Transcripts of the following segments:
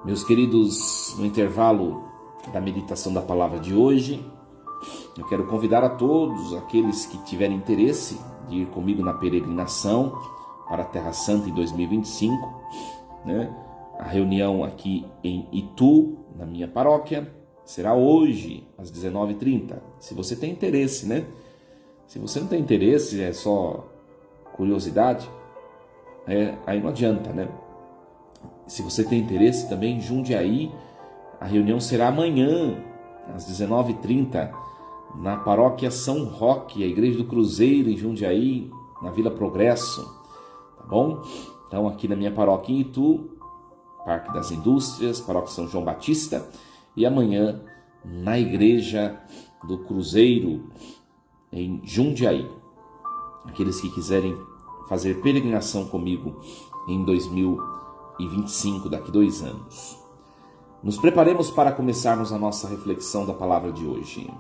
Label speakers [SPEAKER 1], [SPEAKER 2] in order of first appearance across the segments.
[SPEAKER 1] Meus queridos, no intervalo da meditação da palavra de hoje, eu quero convidar a todos aqueles que tiverem interesse de ir comigo na peregrinação para a Terra Santa em 2025, A reunião aqui em Itu, na minha paróquia, será hoje, às 19h30. Se você tem interesse, Se você não tem interesse, é só curiosidade, aí não adianta, Se você tem interesse também em Jundiaí, a reunião será amanhã, às 19h30, na paróquia São Roque, a Igreja do Cruzeiro, em Jundiaí, na Vila Progresso, tá bom? Então, aqui na minha paróquia em Itu, Parque das Indústrias, paróquia São João Batista, e amanhã na Igreja do Cruzeiro, em Jundiaí. Aqueles que quiserem fazer peregrinação comigo em 2025, daqui 2 anos. Nos preparemos para começarmos a nossa reflexão da palavra de hoje.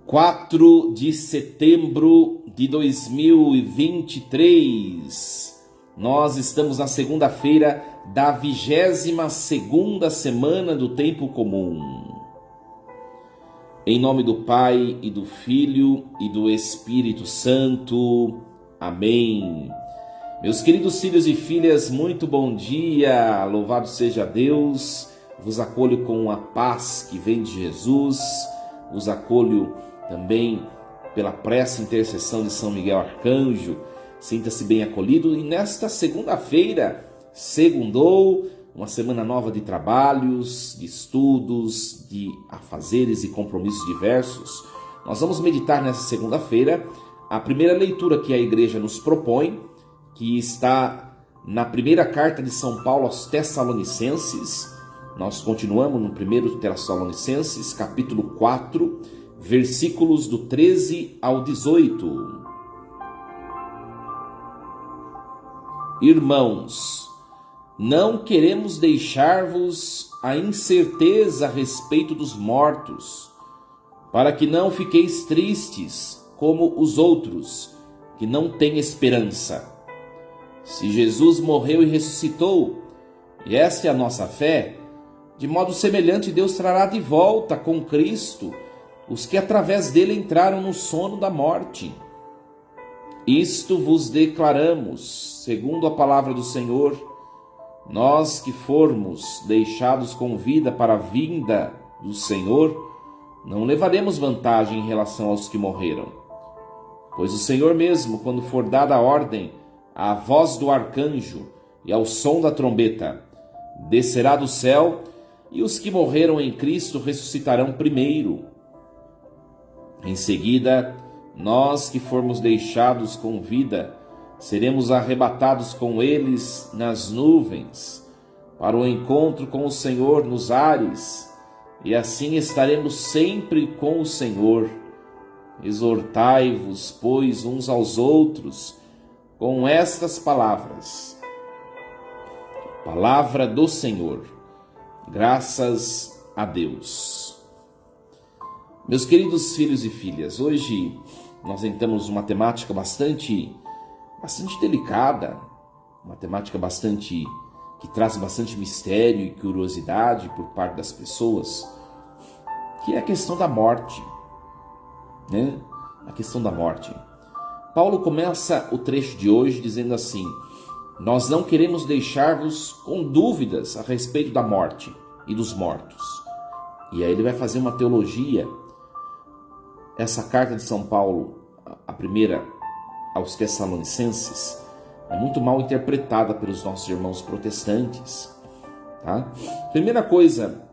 [SPEAKER 1] (4 de setembro de 2023). Nós estamos na segunda-feira da 22ª semana do tempo comum. Em nome do Pai, e do Filho, e do Espírito Santo. Amém. Meus queridos filhos e filhas, muito bom dia. Louvado seja Deus. Vos acolho com a paz que vem de Jesus. Vos acolho também pela prece e intercessão de São Miguel Arcanjo. Sinta-se bem acolhido. E nesta segunda-feira, segundou, uma semana nova de trabalhos, de estudos, de afazeres e compromissos diversos. Nós vamos meditar nessa segunda-feira a primeira leitura que a igreja nos propõe, que está na primeira carta de São Paulo aos Tessalonicenses. Nós continuamos no 1 Tessalonicenses, capítulo 4, versículos do 13 ao 18. Irmãos, não queremos deixar-vos a incerteza a respeito dos mortos, para que não fiqueis tristes como os outros, que não têm esperança. Se Jesus morreu e ressuscitou, e esta é a nossa fé, de modo semelhante Deus trará de volta com Cristo os que através dele entraram no sono da morte. Isto vos declaramos, segundo a palavra do Senhor, nós que formos deixados com vida para a vinda do Senhor, não levaremos vantagem em relação aos que morreram. Pois o Senhor mesmo, quando for dada a ordem, à voz do arcanjo e ao som da trombeta, descerá do céu, e os que morreram em Cristo ressuscitarão primeiro. Em seguida, nós que formos deixados com vida, seremos arrebatados com eles nas nuvens, para o encontro com o Senhor nos ares, e assim estaremos sempre com o Senhor. Exortai-vos, pois, uns aos outros, com estas palavras. Palavra do Senhor. Graças a Deus. Meus queridos filhos e filhas, hoje nós entramos numa temática bastante delicada, uma temática que traz bastante mistério e curiosidade por parte das pessoas, que é a questão da morte, A questão da morte. Paulo começa o trecho de hoje dizendo assim: nós não queremos deixar-vos com dúvidas a respeito da morte e dos mortos. E aí ele vai fazer uma teologia. Essa carta de São Paulo, a primeira aos Tessalonicenses, é muito mal interpretada pelos nossos irmãos protestantes. Tá? Primeira coisa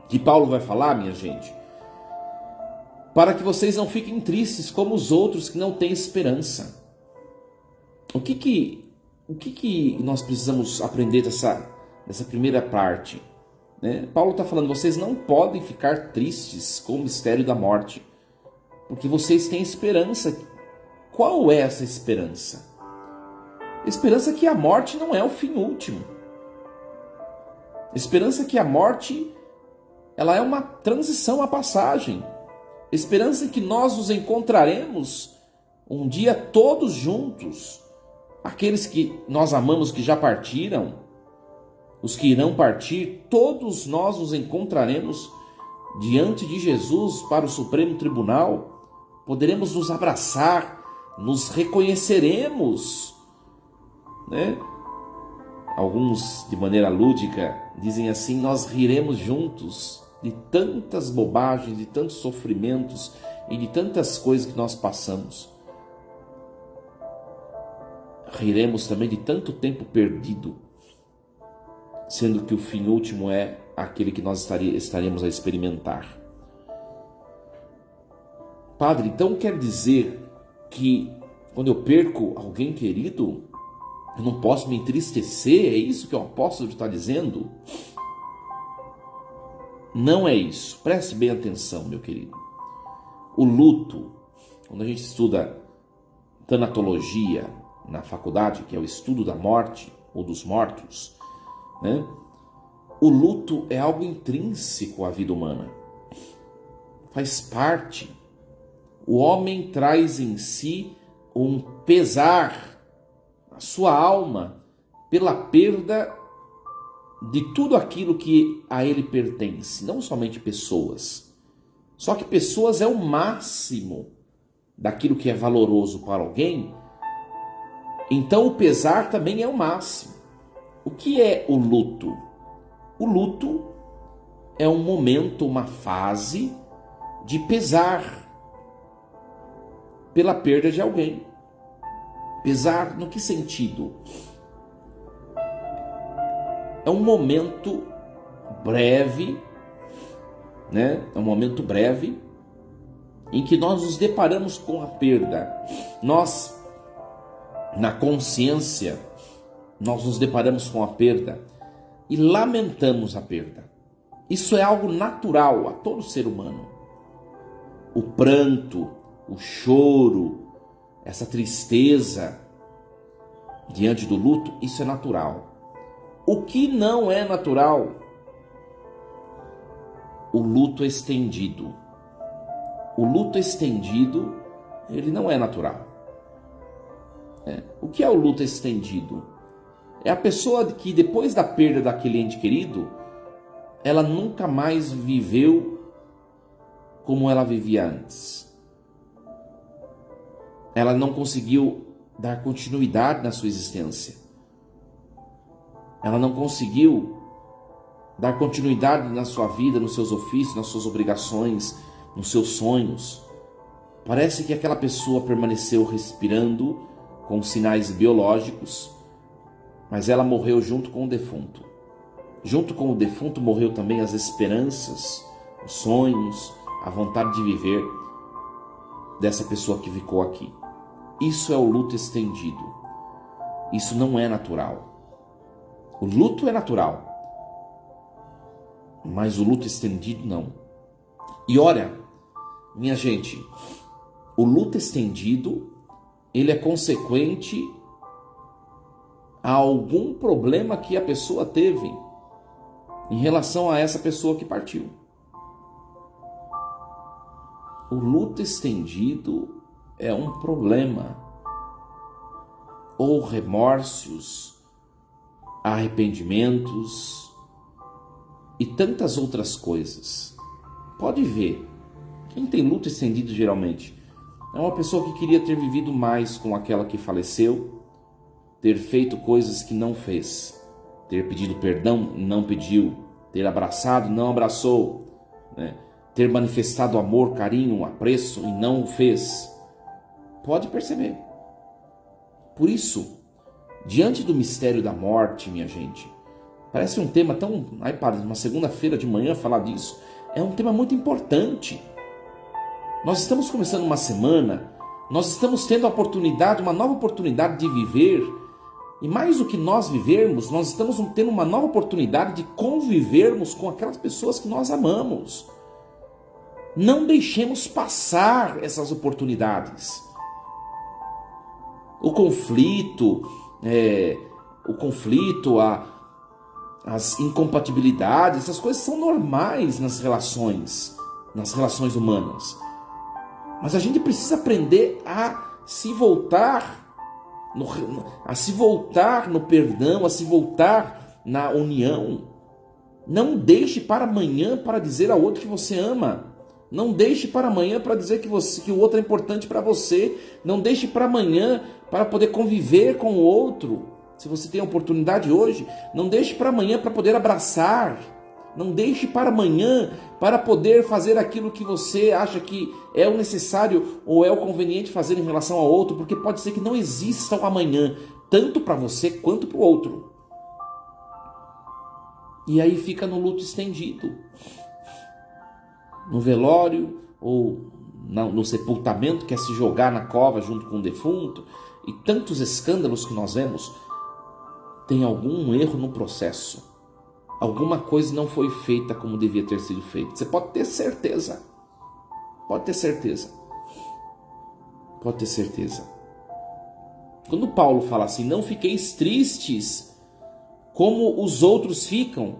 [SPEAKER 1] que Paulo vai falar, minha gente, para que vocês não fiquem tristes como os outros que não têm esperança. O que nós precisamos aprender dessa primeira parte? Paulo está falando, vocês não podem ficar tristes com o mistério da morte, porque vocês têm esperança. Qual é essa esperança? A esperança que a morte não é o fim último. Esperança que a morte, ela é uma transição, uma passagem. Esperança que nós nos encontraremos um dia todos juntos. Aqueles que nós amamos que já partiram, os que irão partir, todos nós nos encontraremos diante de Jesus para o Supremo Tribunal. Poderemos nos abraçar, nos reconheceremos, né? Alguns, de maneira lúdica, dizem assim: nós riremos juntos de tantas bobagens, de tantos sofrimentos e de tantas coisas que nós passamos. Riremos também de tanto tempo perdido, sendo que o fim último é aquele que nós estaremos a experimentar. Padre, então quer dizer que quando eu perco alguém querido, eu não posso me entristecer? É isso que o apóstolo está dizendo? Não é isso. Preste bem atenção, meu querido. O luto, quando a gente estuda tanatologia na faculdade, que é o estudo da morte ou dos mortos, né? O luto é algo intrínseco à vida humana. Faz parte. O homem traz em si um pesar, a sua alma, pela perda de tudo aquilo que a ele pertence, não somente pessoas. Só que pessoas é o máximo daquilo que é valoroso para alguém, então o pesar também é o máximo. O que é o luto? O luto é um momento, uma fase de pesar pela perda de alguém. Pesar no que sentido? É um momento breve, né? É um momento breve em que nós nos deparamos com a perda. Nós, na consciência, nós nos deparamos com a perda e lamentamos a perda. Isso é algo natural a todo ser humano. O pranto, o choro, essa tristeza diante do luto, isso é natural. O que não é natural? O luto estendido. O luto estendido, ele não é natural. O que é o luto estendido? É a pessoa que depois da perda daquele ente querido, ela nunca mais viveu como ela vivia antes. Ela não conseguiu dar continuidade na sua existência. Ela não conseguiu dar continuidade na sua vida, nos seus ofícios, nas suas obrigações, nos seus sonhos. Parece que aquela pessoa permaneceu respirando com sinais biológicos, mas ela morreu junto com o defunto. Junto com o defunto morreu também as esperanças, os sonhos, a vontade de viver dessa pessoa que ficou aqui. Isso é o luto estendido. Isso não é natural. O luto é natural, mas o luto estendido não. E olha, minha gente, o luto estendido, ele é consequente a algum problema que a pessoa teve em relação a essa pessoa que partiu. O luto estendido é um problema, ou remorsos, arrependimentos e tantas outras coisas. Pode ver, quem tem luto estendido geralmente é uma pessoa que queria ter vivido mais com aquela que faleceu, ter feito coisas que não fez, ter pedido perdão, não pediu, ter abraçado, não abraçou, né? Ter manifestado amor, carinho, apreço e não o fez. Pode perceber. Por isso, diante do mistério da morte, minha gente, parece um tema tão... Ai, padre, uma segunda-feira de manhã falar disso, é um tema muito importante. Nós estamos começando uma semana, nós estamos tendo a oportunidade, uma nova oportunidade de viver, e mais do que nós vivermos, nós estamos tendo uma nova oportunidade de convivermos com aquelas pessoas que nós amamos. Não deixemos passar essas oportunidades. O conflito, as incompatibilidades, essas coisas são normais nas relações humanas. Mas a gente precisa aprender a se voltar no perdão, a se voltar na união. Não deixe para amanhã para dizer ao outro que você ama. Não deixe para amanhã para dizer que o outro é importante para você. Não deixe para amanhã para poder conviver com o outro. Se você tem a oportunidade hoje, não deixe para amanhã para poder abraçar. Não deixe para amanhã para poder fazer aquilo que você acha que é o necessário ou é o conveniente fazer em relação ao outro, porque pode ser que não exista um amanhã, tanto para você quanto para o outro. E aí fica no luto estendido, no velório ou no sepultamento, que é se jogar na cova junto com o defunto, e tantos escândalos que nós vemos. Tem algum erro no processo. Alguma coisa não foi feita como devia ter sido feita. Você pode ter certeza. Pode ter certeza. Pode ter certeza. Quando Paulo fala assim, não fiqueis tristes como os outros ficam,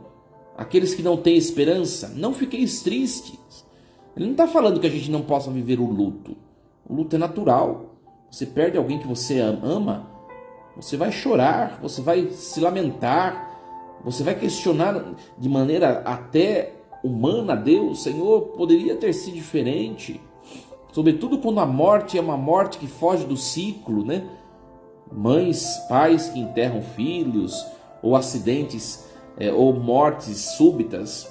[SPEAKER 1] aqueles que não têm esperança, não fiqueis tristes. Ele não está falando que a gente não possa viver o luto. O luto é natural. Você perde alguém que você ama, você vai chorar, você vai se lamentar, você vai questionar de maneira até humana a Deus. Senhor, poderia ter sido diferente. Sobretudo quando a morte é uma morte que foge do ciclo, né? Mães, pais que enterram filhos, ou acidentes, ou mortes súbitas,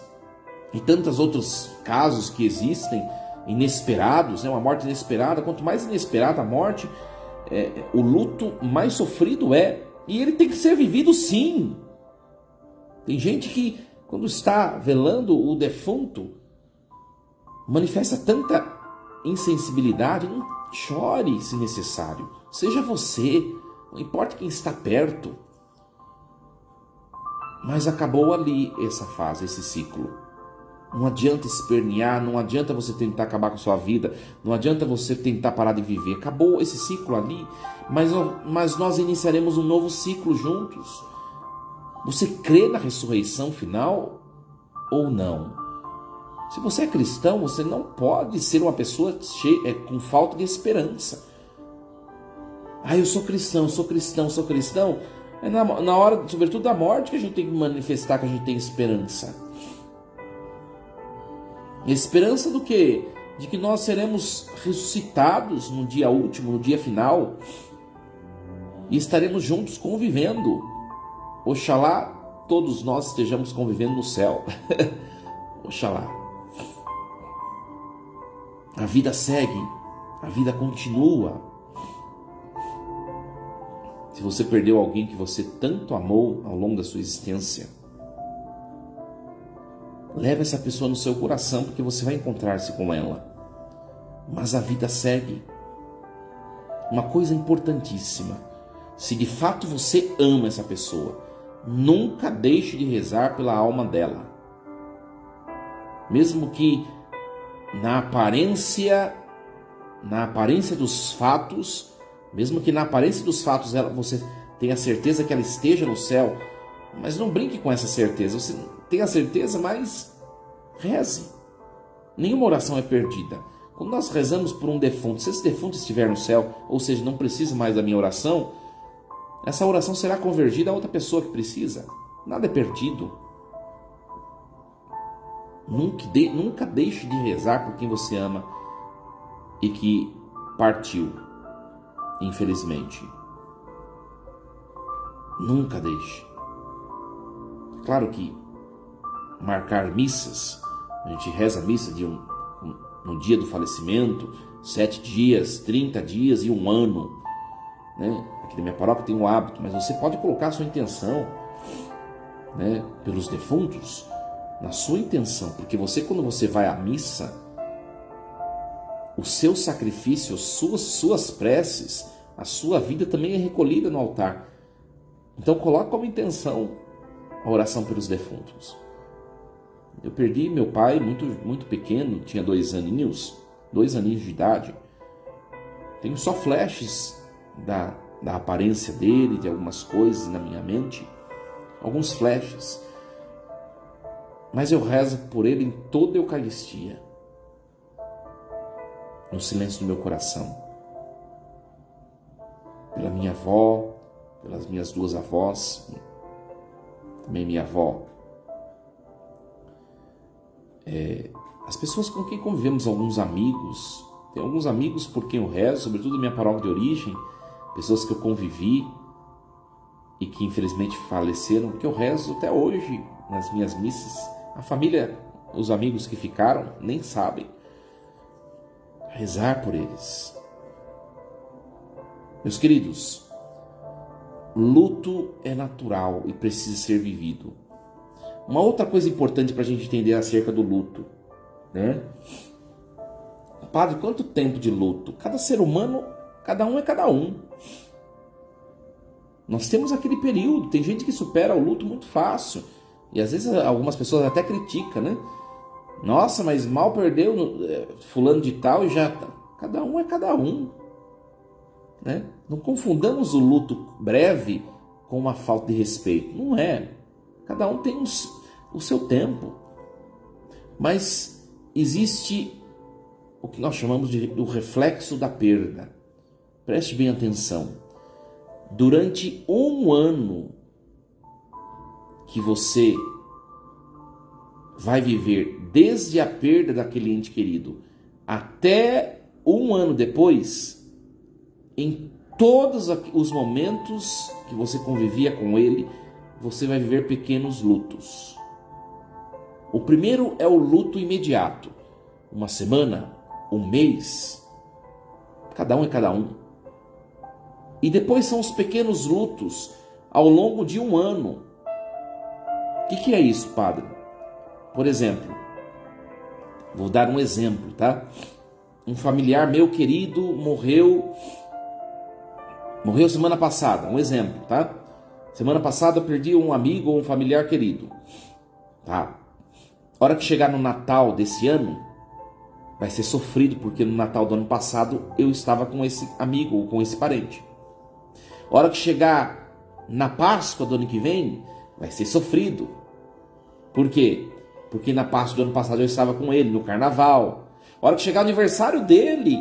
[SPEAKER 1] e tantos outros casos que existem, inesperados, né? Uma morte inesperada. Quanto mais inesperada a morte, o luto mais sofrido é. E ele tem que ser vivido sim. Tem gente que, quando está velando o defunto, manifesta tanta insensibilidade. Não chore se necessário. Seja você, não importa quem está perto. Mas acabou ali essa fase, esse ciclo. Não adianta espernear, não adianta você tentar acabar com a sua vida, não adianta você tentar parar de viver. Acabou esse ciclo ali, mas nós iniciaremos um novo ciclo juntos. Você crê na ressurreição final ou não? Se você é cristão, você não pode ser uma pessoa com falta de esperança. Eu sou cristão, sou cristão, sou cristão. É na hora, sobretudo da morte, que a gente tem que manifestar que a gente tem esperança. Esperança do quê? De que nós seremos ressuscitados no dia último, no dia final, e estaremos juntos convivendo. Oxalá todos nós estejamos convivendo no céu. Oxalá. A vida segue, a vida continua. Se você perdeu alguém que você tanto amou ao longo da sua existência, leve essa pessoa no seu coração, porque você vai encontrar-se com ela. Mas a vida segue. Uma coisa importantíssima: se de fato você ama essa pessoa, nunca deixe de rezar pela alma dela. Mesmo que na aparência dos fatos, você tenha certeza que ela esteja no céu, mas não brinque com essa certeza. Você tem a certeza, mas reze. Nenhuma oração é perdida. Quando nós rezamos por um defunto, se esse defunto estiver no céu, ou seja, não precisa mais da minha oração, essa oração será convergida a outra pessoa que precisa. Nada é perdido. Nunca deixe de rezar por quem você ama e que partiu, infelizmente. Nunca deixe. Claro que marcar missas, a gente reza a missa no dia do falecimento, 7 dias, 30 dias e 1 ano, né? Aqui na minha paróquia tem um hábito, mas você pode colocar a sua intenção, né, pelos defuntos, na sua intenção, porque quando você vai à missa, o seu sacrifício, suas preces, a sua vida também é recolhida no altar. Então coloque como intenção a oração pelos defuntos. Eu perdi meu pai muito, muito pequeno, tinha 2 aninhos de idade. Tenho só flashes da aparência dele, de algumas coisas na minha mente, alguns flashes. mas eu rezo por ele em toda a Eucaristia, no silêncio do meu coração, pela minha avó, pelas minhas duas avós, também minha avó, as pessoas com quem convivemos, alguns amigos. Tem alguns amigos por quem eu rezo, sobretudo minha paróquia de origem, pessoas que eu convivi e que infelizmente faleceram, que eu rezo até hoje nas minhas missas. A família, os amigos que ficaram, nem sabem. Rezar por eles. Meus queridos, luto é natural e precisa ser vivido. Uma outra coisa importante para a gente entender acerca do luto, né? Padre, quanto tempo de luto? Cada ser humano, cada um é cada um. Nós temos aquele período, tem gente que supera o luto muito fácil. E às vezes algumas pessoas até criticam, né? Nossa, mas mal perdeu fulano de tal e já... Cada um é cada um, né? Não confundamos o luto breve com uma falta de respeito. Não é. Cada um tem o seu tempo. Mas existe o que nós chamamos de o reflexo da perda. Preste bem atenção. Durante um ano que você vai viver desde a perda daquele ente querido até um ano depois, em todos os momentos que você convivia com ele, você vai viver pequenos lutos. O primeiro é o luto imediato. Uma semana, um mês, cada um é cada um. E depois são os pequenos lutos ao longo de um ano. O que é isso, padre? Por exemplo, vou dar um exemplo, tá? Um familiar meu querido morreu semana passada, um exemplo, tá? Semana passada eu perdi um amigo ou um familiar querido, tá? A hora que chegar no Natal desse ano, vai ser sofrido, porque no Natal do ano passado eu estava com esse amigo ou com esse parente. A hora que chegar na Páscoa do ano que vem, vai ser sofrido. Por quê? Porque na Páscoa do ano passado eu estava com ele, no Carnaval. A hora que chegar o aniversário dele,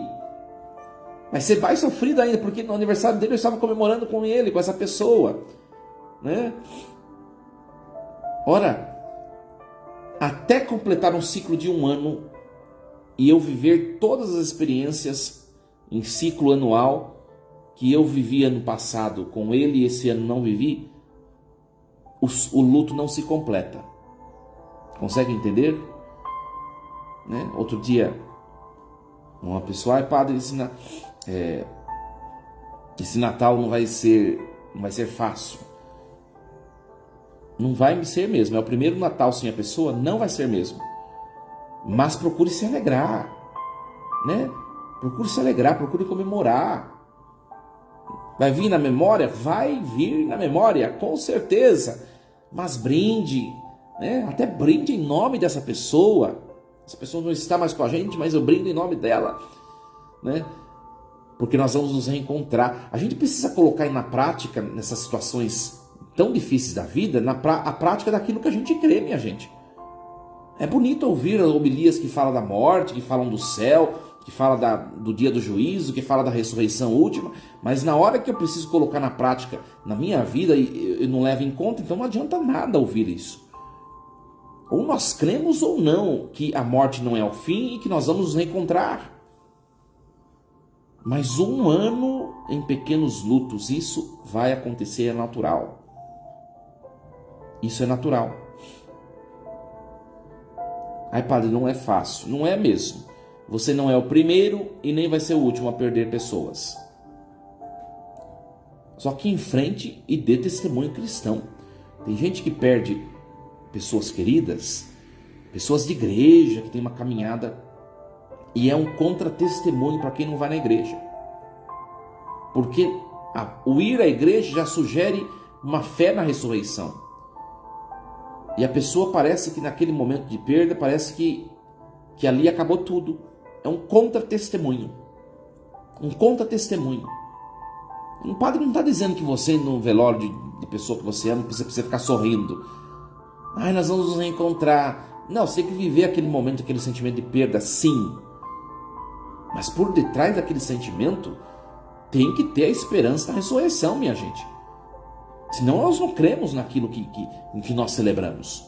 [SPEAKER 1] vai ser mais sofrido ainda, porque no aniversário dele eu estava comemorando com ele, com essa pessoa, né? Ora, até completar um ciclo de um ano e eu viver todas as experiências em ciclo anual que eu vivi ano passado com ele e esse ano não vivi, o luto não se completa. Consegue entender? Né? Outro dia, uma pessoa, padre, esse Natal não vai ser fácil. Não vai ser mesmo. É o primeiro Natal sem a pessoa, não vai ser mesmo. Mas procure se alegrar, né? Procure se alegrar, procure comemorar. Vai vir na memória? Vai vir na memória, com certeza. Mas brinde, né? Até brinde em nome dessa pessoa. Essa pessoa não está mais com a gente, mas eu brindo em nome dela, né? Porque nós vamos nos reencontrar. A gente precisa colocar na prática, nessas situações tão difíceis da vida, a prática daquilo que a gente crê, minha gente. É bonito ouvir as homilias que falam da morte, que falam do céu, que falam do dia do juízo, que falam da ressurreição última, mas na hora que eu preciso colocar na prática, na minha vida, eu não levo em conta, então não adianta nada ouvir isso. Ou nós cremos ou não que a morte não é o fim e que nós vamos nos reencontrar. Mas um ano em pequenos lutos, isso vai acontecer, é natural. Isso é natural. Ai, padre, não é fácil. Não é mesmo. Você não é o primeiro e nem vai ser o último a perder pessoas. Só que enfrente e dê testemunho cristão. Tem gente que perde pessoas queridas, pessoas de igreja, que tem uma caminhada, e é um contra-testemunho para quem não vai na igreja. Porque o ir à igreja já sugere uma fé na ressurreição. E a pessoa parece que naquele momento de perda, parece que ali acabou tudo. É um contra-testemunho. Um contra-testemunho. O padre não está dizendo que você, no velório de pessoa que você ama, você precisa ficar sorrindo. Ai, nós vamos nos reencontrar. Não, você tem que viver aquele momento, aquele sentimento de perda, sim. Mas por detrás daquele sentimento, tem que ter a esperança da ressurreição, minha gente. Senão nós não cremos naquilo que nós celebramos.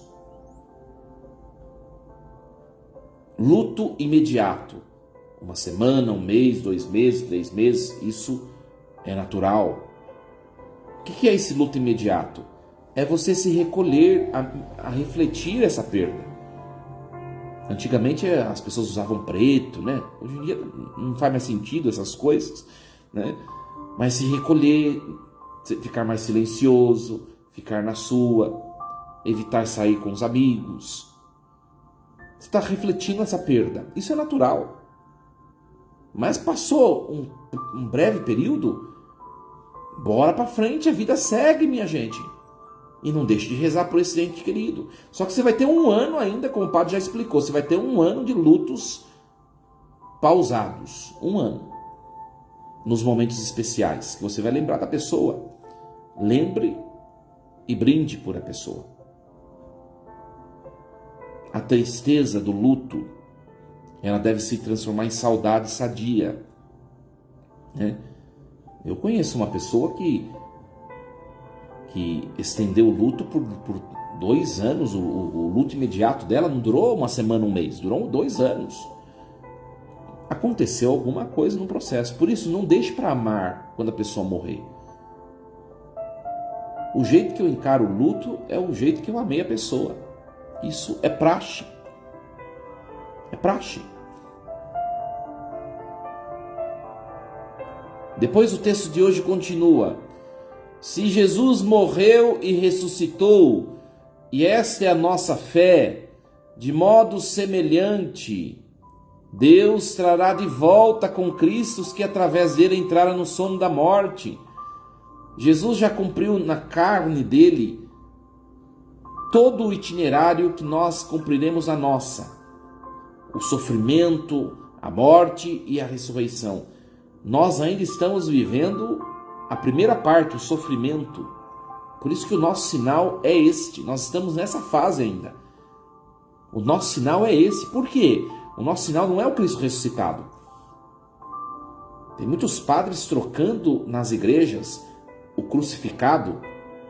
[SPEAKER 1] Luto imediato. 1 semana, 1 mês, 2 meses, 3 meses, isso é natural. O que é esse luto imediato? É você se recolher a refletir essa perda. Antigamente as pessoas usavam preto, né? Hoje em dia não faz mais sentido essas coisas, né? Mas se recolher, ficar mais silencioso, ficar na sua, evitar sair com os amigos. Você está refletindo essa perda. Isso é natural. Mas passou um breve período, bora para frente, a vida segue, minha gente. E não deixe de rezar por esse ente querido. Só que você vai ter 1 ano ainda, como o padre já explicou, você vai ter 1 ano de lutos pausados. 1 ano. Nos momentos especiais, que você vai lembrar da pessoa. Lembre e brinde por a pessoa. A tristeza do luto, ela deve se transformar em saudade sadia, né? Eu conheço uma pessoa que estendeu o luto por 2 anos. O luto imediato dela não durou 1 semana, 1 mês, durou 2 anos. Aconteceu alguma coisa no processo. Por isso, não deixe para amar quando a pessoa morrer. O jeito que eu encaro o luto é o jeito que eu amei a pessoa. Isso é praxe. É praxe. Depois o texto de hoje continua. Se Jesus morreu e ressuscitou, e esta é a nossa fé, de modo semelhante, Deus trará de volta com Cristo os que através dele entraram no sono da morte. Jesus já cumpriu na carne dele todo o itinerário que nós cumpriremos a nossa. O sofrimento, a morte e a ressurreição. Nós ainda estamos vivendo a primeira parte, o sofrimento. Por isso que o nosso sinal é este. Nós estamos nessa fase ainda. O nosso sinal é esse. Por quê? O nosso sinal não é o Cristo ressuscitado. Tem muitos padres trocando nas igrejas o crucificado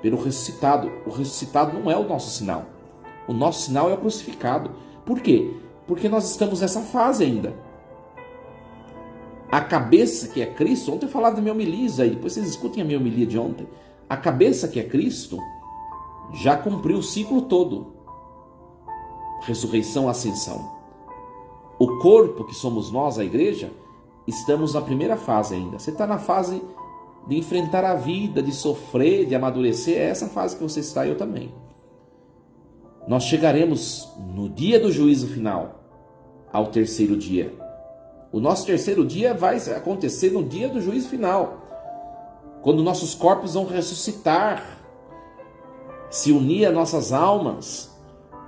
[SPEAKER 1] pelo ressuscitado. O ressuscitado não é o nosso sinal. O nosso sinal é o crucificado. Por quê? Porque nós estamos nessa fase ainda. A cabeça que é Cristo, ontem eu falava da minha homilia aí, depois vocês escutem a minha homilia de ontem. A cabeça que é Cristo já cumpriu o ciclo todo. Ressurreição, ascensão. O corpo que somos nós, a igreja, estamos na primeira fase ainda. Você está na fase de enfrentar a vida, de sofrer, de amadurecer. É essa fase que você está e eu também. Nós chegaremos no dia do juízo final, ao terceiro dia. O nosso terceiro dia vai acontecer no dia do juízo final, quando nossos corpos vão ressuscitar, se unir a nossas almas.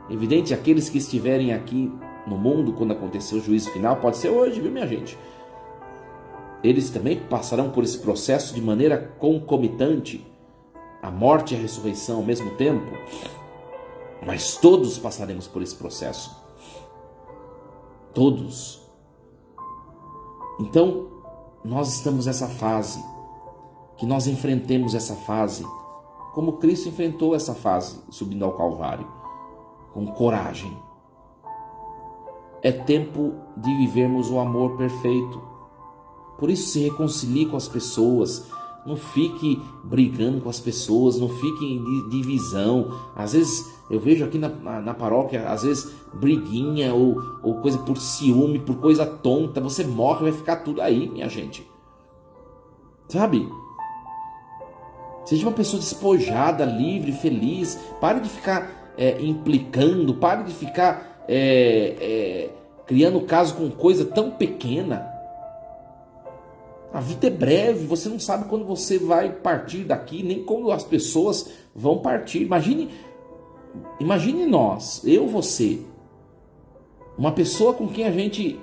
[SPEAKER 1] Evidente, aqueles que estiverem aqui no mundo quando acontecer o juízo final, pode ser hoje, viu, minha gente? Eles também passarão por esse processo de maneira concomitante, a morte e a ressurreição ao mesmo tempo, mas todos passaremos por esse processo. Todos. Então, nós estamos nessa fase, que nós enfrentemos essa fase, como Cristo enfrentou essa fase, subindo ao Calvário, com coragem. É tempo de vivermos o amor perfeito. Por isso se reconcilie com as pessoas, não fique brigando com as pessoas, não fique em divisão. Às vezes eu vejo aqui na paróquia, às vezes briguinha ou coisa por ciúme, por coisa tonta. Você morre, vai ficar tudo aí, minha gente. Sabe? Seja uma pessoa despojada, livre, feliz. Pare de ficar implicando, pare de ficar criando caso com coisa tão pequena. A vida é breve, você não sabe quando você vai partir daqui, nem quando as pessoas vão partir. Imagine nós, eu, você, uma pessoa com quem a gente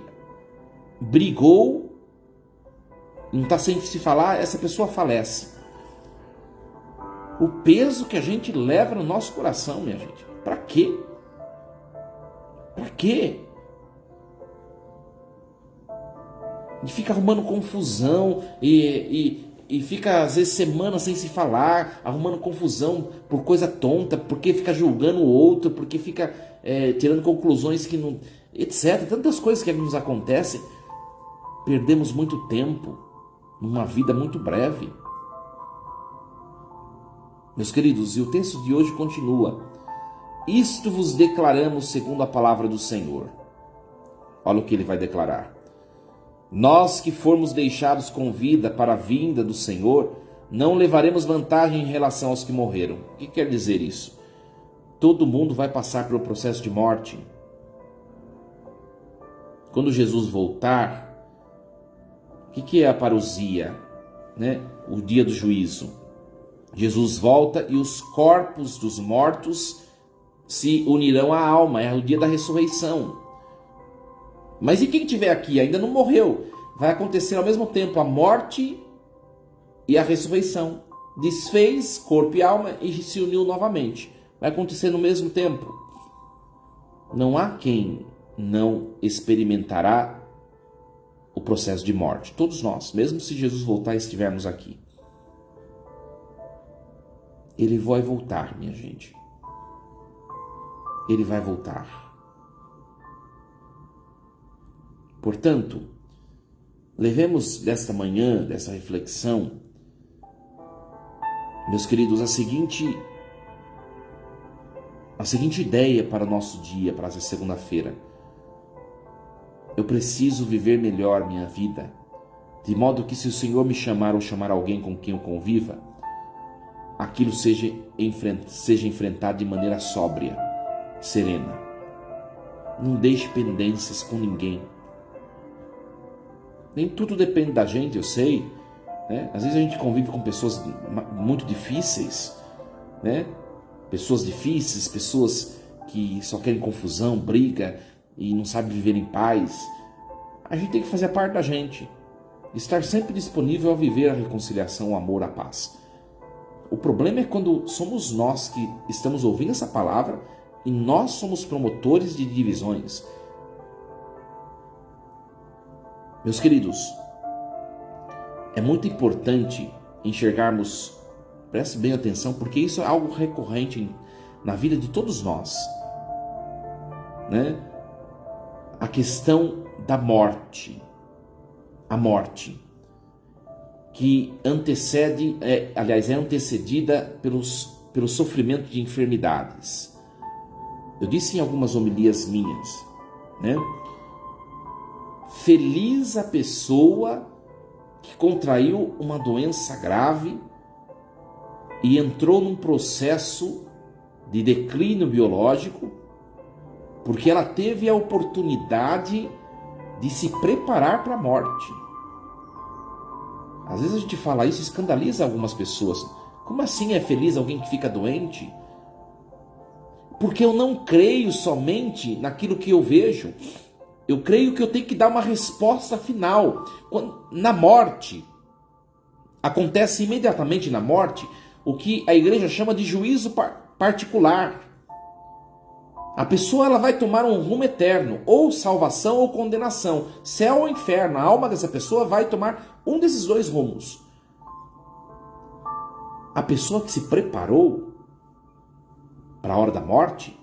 [SPEAKER 1] brigou, não está sem se falar, essa pessoa falece. O peso que a gente leva no nosso coração, minha gente. Para quê? Para quê? E fica arrumando confusão e fica às vezes semanas sem se falar, arrumando confusão por coisa tonta, porque fica julgando o outro, porque fica tirando conclusões que não... etc. Tantas coisas que nos acontecem. Perdemos muito tempo numa vida muito breve. Meus queridos, e o texto de hoje continua: isto vos declaramos segundo a palavra do Senhor. Olha o que ele vai declarar: nós que formos deixados com vida para a vinda do Senhor, não levaremos vantagem em relação aos que morreram. O que quer dizer isso? Todo mundo vai passar pelo processo de morte. Quando Jesus voltar, o que é a parousia, né? O dia do juízo. Jesus volta e os corpos dos mortos se unirão à alma, é o dia da ressurreição. Mas e quem estiver aqui ainda não morreu? Vai acontecer ao mesmo tempo a morte e a ressurreição. Desfez corpo e alma e se uniu novamente. Vai acontecer no mesmo tempo. Não há quem não experimentará o processo de morte. Todos nós, mesmo se Jesus voltar e estivermos aqui. Ele vai voltar, minha gente. Ele vai voltar. Portanto, levemos desta manhã, dessa reflexão, meus queridos, a seguinte ideia para o nosso dia, para essa segunda-feira. Eu preciso viver melhor minha vida, de modo que se o Senhor me chamar ou chamar alguém com quem eu conviva, aquilo seja enfrentado de maneira sóbria, serena. Não deixe pendências com ninguém. Nem tudo depende da gente, eu sei, né? Às vezes a gente convive com pessoas muito difíceis, né? Pessoas difíceis, pessoas que só querem confusão, briga e não sabem viver em paz. A gente tem que fazer a parte da gente, estar sempre disponível a viver a reconciliação, o amor, a paz. O problema é quando somos nós que estamos ouvindo essa palavra e nós somos promotores de divisões. Meus queridos, é muito importante enxergarmos, preste bem atenção, porque isso é algo recorrente na vida de todos nós, né? A questão da morte, a morte, que antecede, é antecedida pelo sofrimento de enfermidades. Eu disse em algumas homilias minhas, né? Feliz a pessoa que contraiu uma doença grave e entrou num processo de declínio biológico, porque ela teve a oportunidade de se preparar para a morte. Às vezes a gente fala isso e escandaliza algumas pessoas. Como assim é feliz alguém que fica doente? Porque eu não creio somente naquilo que eu vejo. Eu creio que eu tenho que dar uma resposta final. Na morte, acontece imediatamente na morte o que a igreja chama de juízo particular. A pessoa ela vai tomar um rumo eterno, ou salvação ou condenação, céu ou inferno. A alma dessa pessoa vai tomar um desses dois rumos. A pessoa que se preparou para a hora da morte,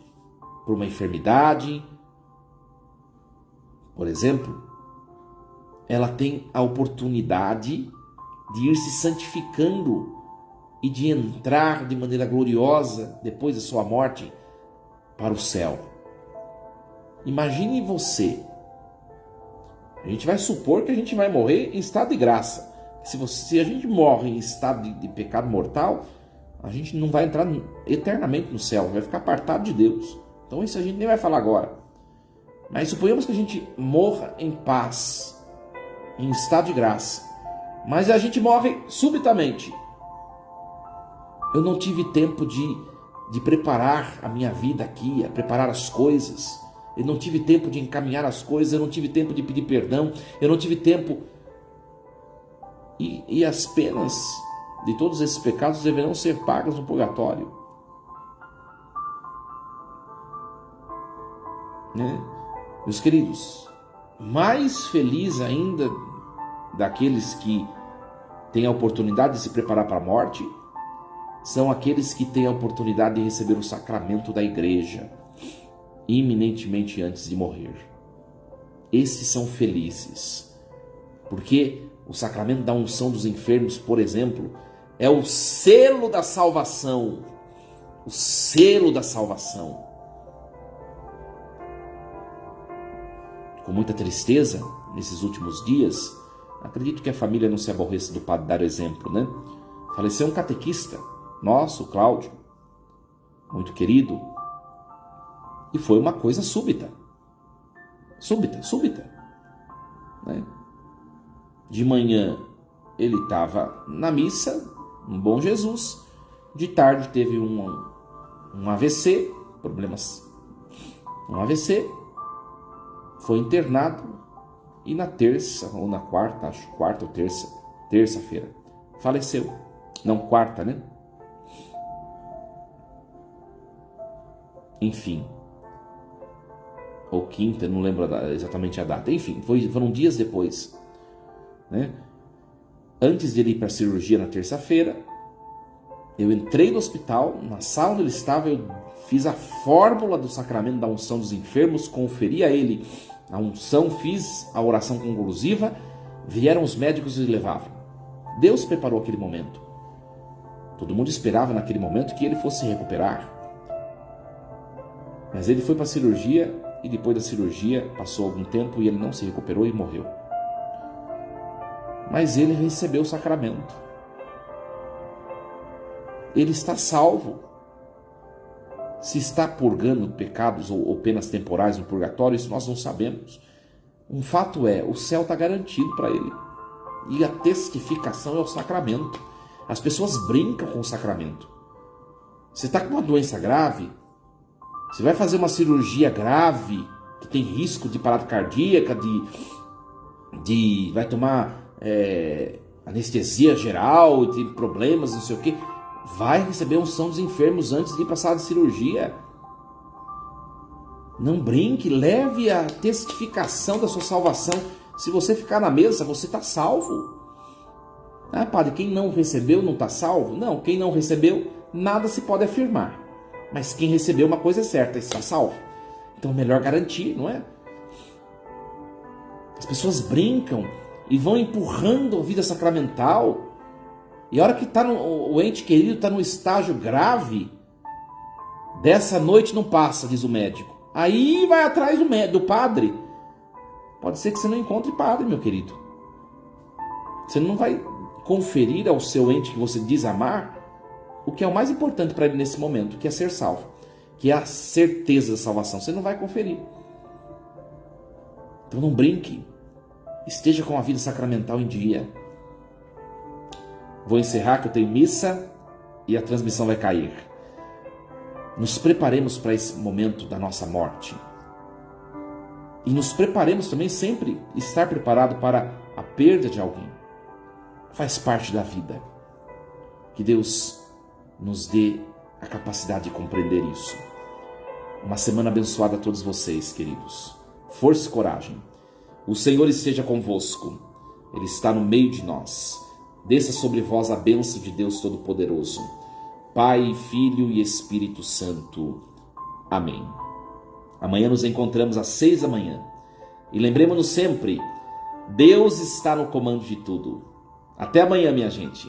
[SPEAKER 1] por uma enfermidade, por exemplo, ela tem a oportunidade de ir se santificando e de entrar de maneira gloriosa, depois da sua morte, para o céu. Imagine você. A gente vai supor que a gente vai morrer em estado de graça. Se a gente morre em estado de pecado mortal, a gente não vai entrar eternamente no céu, vai ficar apartado de Deus. Então isso a gente nem vai falar agora. Mas suponhamos que a gente morra em paz, em estado de graça, mas a gente morre subitamente. Eu não tive tempo de preparar a minha vida aqui, a preparar as coisas. Eu não tive tempo de encaminhar as coisas, eu não tive tempo de pedir perdão, eu não tive tempo. E as penas de todos esses pecados deverão ser pagas no purgatório. né? Meus queridos, mais feliz ainda daqueles que têm a oportunidade de se preparar para a morte são aqueles que têm a oportunidade de receber o sacramento da igreja iminentemente antes de morrer. Esses são felizes, porque o sacramento da unção dos enfermos, por exemplo, é o selo da salvação. O selo da salvação. Com muita tristeza, nesses últimos dias, acredito que a família não se aborreça do padre dar exemplo, né? Faleceu um catequista nosso, o Cláudio, muito querido, e foi uma coisa súbita. Súbita. Né? De manhã ele estava na missa, um bom Jesus. De tarde teve um AVC, um AVC, foi internado e na terça ou na quarta, acho quarta ou terça-feira, faleceu. Não, quarta, né? Enfim, ou quinta, não lembro exatamente a data. Enfim, foram dias depois, né? Antes de ele ir para a cirurgia na terça-feira, eu entrei no hospital, na sala onde ele estava, eu fiz a fórmula do sacramento da unção dos enfermos, conferi a ele a unção, fiz a oração conclusiva, vieram os médicos e levavam. Deus preparou aquele momento. Todo mundo esperava naquele momento que ele fosse se recuperar. Mas ele foi para a cirurgia e depois da cirurgia passou algum tempo e ele não se recuperou e morreu. Mas ele recebeu o sacramento. Ele está salvo. Se está purgando pecados ou penas temporais no purgatório, isso nós não sabemos. Um fato é, o céu está garantido para ele. E a testificação é o sacramento. As pessoas brincam com o sacramento. Você está com uma doença grave, você vai fazer uma cirurgia grave, que tem risco de parada cardíaca, vai tomar anestesia geral, e tem problemas, não sei o quê. Vai receber unção dos enfermos antes de ir para a sala de cirurgia. Não brinque, leve a testificação da sua salvação. Se você ficar na mesa, você está salvo. Ah, padre, quem não recebeu não está salvo? Não, quem não recebeu, nada se pode afirmar. Mas quem recebeu, uma coisa é certa, está salvo. Então é melhor garantir, não é? As pessoas brincam e vão empurrando a vida sacramental. E a hora que o ente querido está no estágio grave, dessa noite não passa, diz o médico. Aí vai atrás do padre. Pode ser que você não encontre padre, meu querido. Você não vai conferir ao seu ente que você diz amar o que é o mais importante para ele nesse momento, que é ser salvo, que é a certeza da salvação. Você não vai conferir. Então não brinque. Esteja com a vida sacramental em dia. Vou encerrar que eu tenho missa e a transmissão vai cair. Nos preparemos para esse momento da nossa morte. E nos preparemos também sempre estar preparado para a perda de alguém. Faz parte da vida. Que Deus nos dê a capacidade de compreender isso. Uma semana abençoada a todos vocês, queridos. Força e coragem. O Senhor esteja convosco. Ele está no meio de nós. Desça sobre vós a bênção de Deus Todo-Poderoso, Pai, Filho e Espírito Santo. Amém. Amanhã nos encontramos às 6 da manhã. E lembremos-nos sempre, Deus está no comando de tudo. Até amanhã, minha gente.